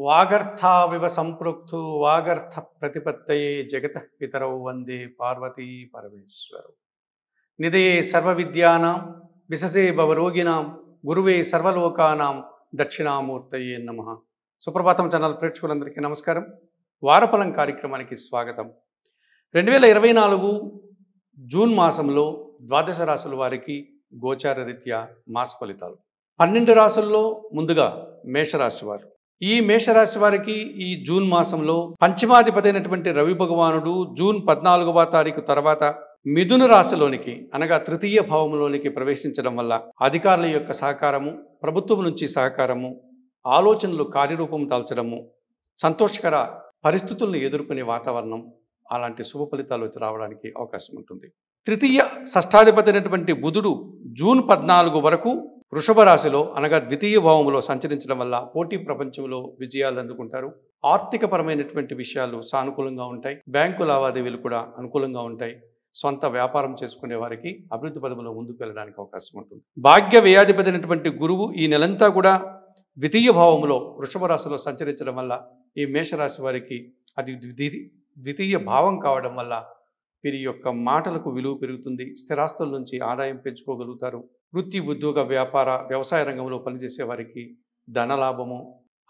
వాగర్థావివ సంపృక్తు వాగర్థ ప్రతిపత్తయే జగతః పితరౌ వందే పార్వతీ పరమేశ్వరౌ. నిధయే సర్వవిద్యానాం విశసే భవరోగిణాం గురువే సర్వలోకానాం దక్షిణామూర్తయే నమః. సుప్రభాతం ఛానల్ ప్రేక్షకులందరికీ నమస్కారం. వారఫలం కార్యక్రమానికి స్వాగతం. 2024 జూన్ మాసంలో ద్వాదశ రాశుల వారికి గోచార రీత్యా మాస ఫలితాలు. 12 రాశుల్లో ముందుగా మేషరాశి వారు. ఈ మేషరాశి వారికి ఈ జూన్ మాసంలో పంచమాధిపతి అయినటువంటి రవి భగవానుడు జూన్ 14వ తారీఖు తర్వాత మిథున రాశిలోనికి అనగా తృతీయ భావంలోనికి ప్రవేశించడం వల్ల అధికారుల యొక్క సహకారము, ప్రభుత్వం నుంచి సహకారము, ఆలోచనలు కార్యరూపం దాల్చడము, సంతోషకర పరిస్థితులను ఎదుర్కొనే వాతావరణం, అలాంటి శుభ ఫలితాలు వచ్చి రావడానికి అవకాశం ఉంటుంది. తృతీయ షష్టాధిపతి అయినటువంటి బుధుడు జూన్ 14 వరకు వృషభ రాశిలో అనగా ద్వితీయ భావంలో సంచరించడం వల్ల పోటీ ప్రపంచంలో విజయాలు అందుకుంటారు. ఆర్థికపరమైనటువంటి విషయాలు సానుకూలంగా ఉంటాయి. బ్యాంకు లావాదేవీలు కూడా అనుకూలంగా ఉంటాయి. సొంత వ్యాపారం చేసుకునే వారికి అభివృద్ధి పదవిలో ముందుకు వెళ్ళడానికి అవకాశం ఉంటుంది. భాగ్య వ్యయాధిపతి అయినటువంటి గురువు ఈ నెలంతా కూడా ద్వితీయ భావంలో వృషభ రాశిలో సంచరించడం వల్ల ఈ మేషరాశి వారికి అది ద్వితీయ భావం కావడం వల్ల వీరి యొక్క మాటలకు విలువ పెరుగుతుంది. స్థిరాస్తుల నుంచి ఆదాయం పెంచుకోగలుగుతారు. వృత్తి, ఉద్యోగ, వ్యాపార, వ్యవసాయ రంగంలో పనిచేసే వారికి ధనలాభము,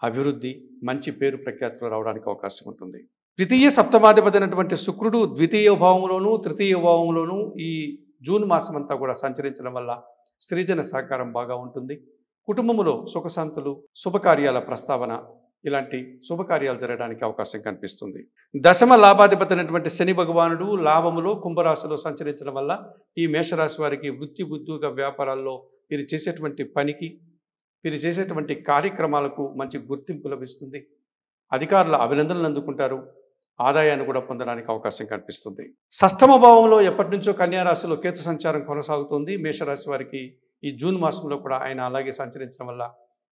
అభివృద్ధి, మంచి పేరు ప్రఖ్యాతులు రావడానికి అవకాశం ఉంటుంది. ద్వితీయ సప్తమాధిపతి అయినటువంటి శుక్రుడు ద్వితీయ భావంలోనూ తృతీయ భావంలోనూ ఈ జూన్ మాసం అంతా కూడా సంచరించడం వల్ల స్త్రీజన సహకారం బాగా ఉంటుంది. కుటుంబంలో సుఖశాంతులు, శుభకార్యాల ప్రస్తావన, ఇలాంటి శుభకార్యాలు జరగడానికి అవకాశం కనిపిస్తుంది. దశమ లాభాధిపతి అయినటువంటి శని భగవానుడు లాభములో కుంభరాశిలో సంచరించడం వల్ల ఈ మేషరాశి వారికి వృత్తి, ఉద్యోగ, వ్యాపారాల్లో వీరు చేసేటువంటి పనికి, వీరు చేసేటువంటి కార్యక్రమాలకు మంచి గుర్తింపు లభిస్తుంది. అధికారుల అభినందనలు అందుకుంటారు. ఆదాయాన్ని కూడా పొందడానికి అవకాశం కనిపిస్తుంది. షష్టమ భావంలో ఎప్పటి నుంచో కన్యారాశిలో కేతు సంచారం కొనసాగుతుంది. మేషరాశి వారికి ఈ జూన్ మాసంలో కూడా ఆయన అలాగే సంచరించడం వల్ల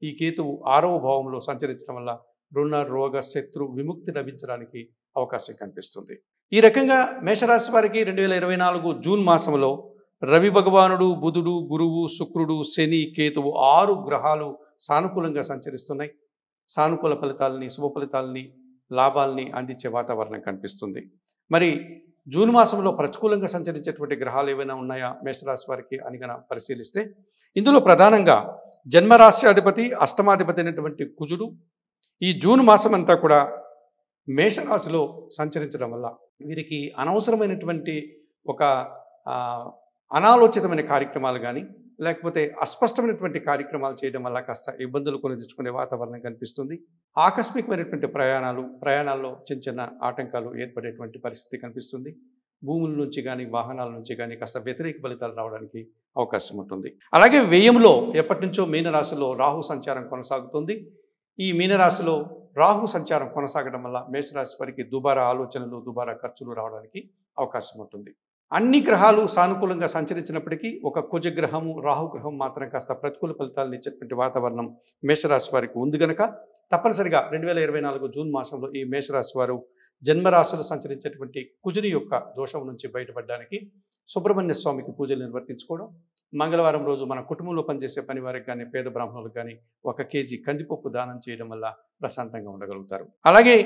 ఈ కేతువు 6వ భావంలో సంచరించడం వల్ల రుణ, రోగ, శత్రు విముక్తి లభించడానికి అవకాశం కనిపిస్తుంది. ఈ రకంగా మేషరాశి వారికి 2024 జూన్ మాసంలో రవి భగవానుడు, బుధుడు, గురువు, శుక్రుడు, శని, కేతువు 6 గ్రహాలు సానుకూలంగా సంచరిస్తున్నాయి. సానుకూల ఫలితాలని, శుభ ఫలితాలని, లాభాలని అందించే వాతావరణం కనిపిస్తుంది. మరి జూన్ మాసంలో ప్రతికూలంగా సంచరించేటువంటి గ్రహాలు ఏవైనా ఉన్నాయా మేషరాశి వారికి అని కనుక పరిశీలిస్తే ఇందులో ప్రధానంగా జన్మరాశ్యాధిపతి, అష్టమాధిపతి అయినటువంటి కుజుడు ఈ జూన్ మాసం అంతా కూడా మేషరాశిలో సంచరించడం వల్ల వీరికి అనవసరమైనటువంటి ఒక అనాలోచితమైన కార్యక్రమాలు కానీ లేకపోతే అస్పష్టమైనటువంటి కార్యక్రమాలు చేయడం వల్ల కాస్త ఇబ్బందులు కొని తెచ్చుకునే వాతావరణం కనిపిస్తుంది. ఆకస్మికమైనటువంటి ప్రయాణాల్లో చిన్న చిన్న ఆటంకాలు ఏర్పడేటువంటి పరిస్థితి కనిపిస్తుంది. భూముల నుంచి కానీ వాహనాల నుంచి కానీ కాస్త వ్యతిరేక ఫలితాలు రావడానికి అవకాశం ఉంటుంది. అలాగే వ్యయంలో ఎప్పటి నుంచో మీనరాశిలో రాహు సంచారం కొనసాగుతుంది. ఈ మీనరాశిలో రాహు సంచారం కొనసాగడం వల్ల మేషరాశి వారికి దుబారా ఆలోచనలు, దుబారా ఖర్చులు రావడానికి అవకాశం ఉంటుంది. అన్ని గ్రహాలు సానుకూలంగా సంచరించినప్పటికీ ఒక కుజగ్రహము, రాహుగ్రహం మాత్రం కాస్త ప్రతికూల ఫలితాలను ఇచ్చేటువంటి వాతావరణం మేషరాశి వారికి ఉంది కనుక తప్పనిసరిగా 2024 జూన్ మాసంలో ఈ మేషరాశి వారు జన్మరాశులు సంచరించేటువంటి కుజుని యొక్క దోషం నుంచి బయటపడడానికి సుబ్రహ్మణ్య స్వామికి పూజలు నిర్వర్తించుకోవడం, మంగళవారం రోజు మన కుటుంబంలో పనిచేసే పని వారికి కానీ పేద బ్రాహ్మణులకు కానీ 1 కేజీ కందిపప్పు దానం చేయడం వల్ల ప్రశాంతంగా ఉండగలుగుతారు. అలాగే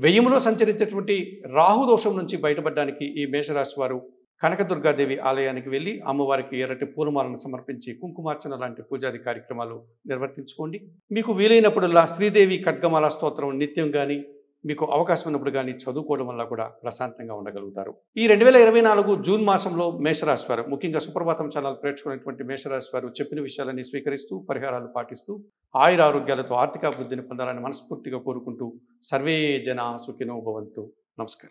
వ్యయములో సంచరించేటువంటి రాహు దోషం నుంచి బయటపడడానికి ఈ మేషరాశి వారు కనకదుర్గాదేవి ఆలయానికి వెళ్ళి అమ్మవారికి ఎర్రటి పూలమాలను సమర్పించి కుంకుమార్చన లాంటి పూజాది కార్యక్రమాలు నిర్వర్తించుకోండి. మీకు వీలైనప్పుడల్లా శ్రీదేవి ఖడ్గమాల స్తోత్రం నిత్యం కానీ మీకు అవకాశం ఉన్నప్పుడు కానీ చదువుకోవడం వల్ల కూడా ప్రశాంతంగా ఉండగలుగుతారు. ఈ 2024 జూన్ మాసంలో మేషరాశి వారు ముఖ్యంగా సుప్రభాతం ఛానల్ ప్రేక్షకున్నటువంటి మేషరాశి వారు చెప్పిన విషయాలన్నీ స్వీకరిస్తూ పరిహారాలు పాటిస్తూ ఆయురారోగ్యాలతో ఆర్థికాభివృద్ధిని పొందాలని మనస్ఫూర్తిగా కోరుకుంటూ సర్వే జనా సుఖినో భవంతు. నమస్కారం.